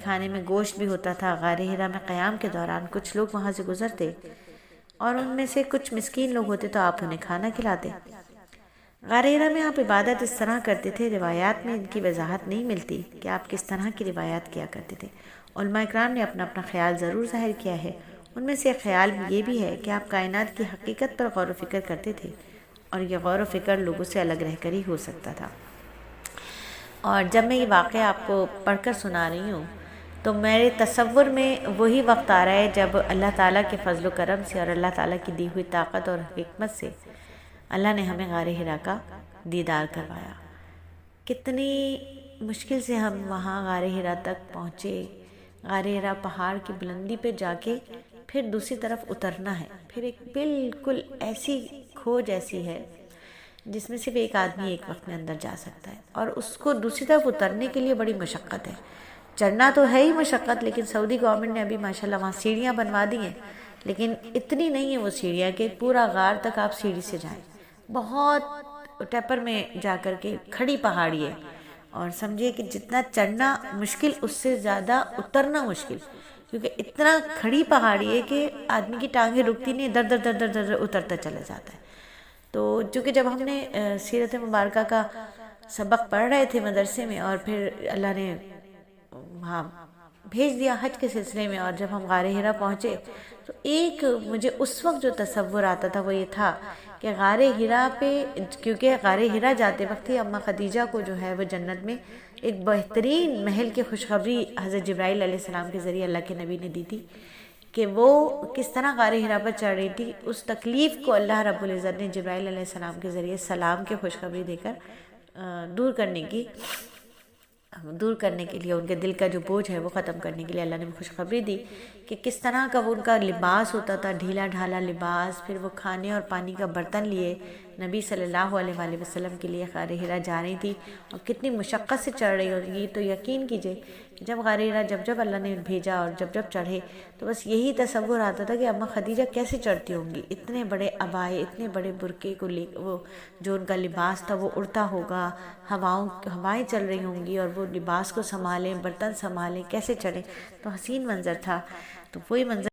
کھانے میں گوشت بھی ہوتا تھا۔ غار حرا میں قیام کے دوران کچھ لوگ وہاں سے گزرتے اور ان میں سے کچھ مسکین لوگ ہوتے تو آپ انہیں کھانا کھلاتے۔ غار حرا میں آپ عبادت اس طرح کرتے تھے، روایات میں ان کی وضاحت نہیں ملتی کہ آپ کس طرح کی روایات کیا کرتے تھے۔ علماء اکرام نے اپنا اپنا خیال ضرور ظاہر کیا ہے۔ ان میں سے ایک خیال یہ بھی ہے کہ آپ کائنات کی حقیقت پر غور و فکر کرتے تھے، اور یہ غور و فکر لوگوں سے الگ رہ کر ہی ہو سکتا تھا۔ اور جب میں یہ واقعہ آپ کو پڑھ کر سنا رہی ہوں تو میرے تصور میں وہی وقت آ رہا ہے جب اللہ تعالیٰ کے فضل و کرم سے اور اللہ تعالیٰ کی دی ہوئی طاقت اور حکمت سے اللہ نے ہمیں غار حرا کا دیدار کروایا۔ کتنی مشکل سے ہم وہاں غار حرا تک پہنچے۔ غار حرا پہاڑ کی بلندی پہ جا کے پھر دوسری طرف اترنا ہے، پھر ایک بالکل ایسی کھوج ایسی ہے جس میں صرف ایک آدمی ایک وقت میں اندر جا سکتا ہے، اور اس کو دوسری طرف اترنے کے لیے بڑی مشقت ہے۔ چڑھنا تو ہے ہی مشقت، لیکن سعودی گورنمنٹ نے ابھی ماشاءاللہ وہاں سیڑھیاں بنوا دی ہیں، لیکن اتنی نہیں ہیں وہ سیڑھیاں کہ پورا غار تک آپ سیڑھی سے جائیں۔ بہت ٹیپر میں جا کر کے کھڑی پہاڑی ہے، اور سمجھے کہ جتنا چڑھنا مشکل اس سے زیادہ اترنا مشکل، کیونکہ اتنا کھڑی پہاڑی ہے کہ آدمی کی ٹانگیں رکتی نہیں، در در در در در اترتا چلا جاتا ہے۔ تو چونکہ جب ہم نے سیرت مبارکہ کا سبق پڑھ رہے تھے مدرسے میں، اور پھر اللہ نے وہاں بھیج دیا حج کے سلسلے میں، اور جب ہم غار حرا پہنچے تو ایک مجھے اس وقت جو تصور آتا تھا وہ یہ تھا کہ غار حرا پہ، کیونکہ غار حرا جاتے وقت ہی اماں خدیجہ کو جو ہے وہ جنت میں ایک بہترین محل کی خوشخبری حضرت جبرائیل علیہ السلام کے ذریعے اللہ کے نبی نے دی تھی کہ وہ کس طرح غار حرا پر چڑھ رہی تھی۔ اس تکلیف کو اللہ رب العزت نے جبرائیل علیہ السلام کے ذریعے سلام کی خوشخبری دے کر دور کرنے کے لیے، ان کے دل کا جو بوجھ ہے وہ ختم کرنے کے لیے اللہ نے خوشخبری دی کہ کس طرح کا وہ ان کا لباس ہوتا تھا، ڈھیلا ڈھالا لباس۔ پھر وہ کھانے اور پانی کا برتن لیے نبی صلی اللہ علیہ وآلہ وسلم کے لیے غار حرا جا رہی تھی، اور کتنی مشقت سے چڑھ رہی ہوگی۔ تو یقین کیجئے جب غار حرا جب اللہ نے بھیجا اور جب چڑھے تو بس یہی تصور آتا تھا کہ اماں خدیجہ کیسے چڑھتی ہوں گی، اتنے بڑے عبائے، اتنے بڑے برقعے کو لے، وہ جو ان کا لباس تھا وہ اڑتا ہوگا، ہوائیں چل رہی ہوں گی، اور وہ لباس کو سنبھالیں، برتن سنبھالیں، کیسے چڑھیں۔ تو حسین منظر تھا۔ تو وہی منظر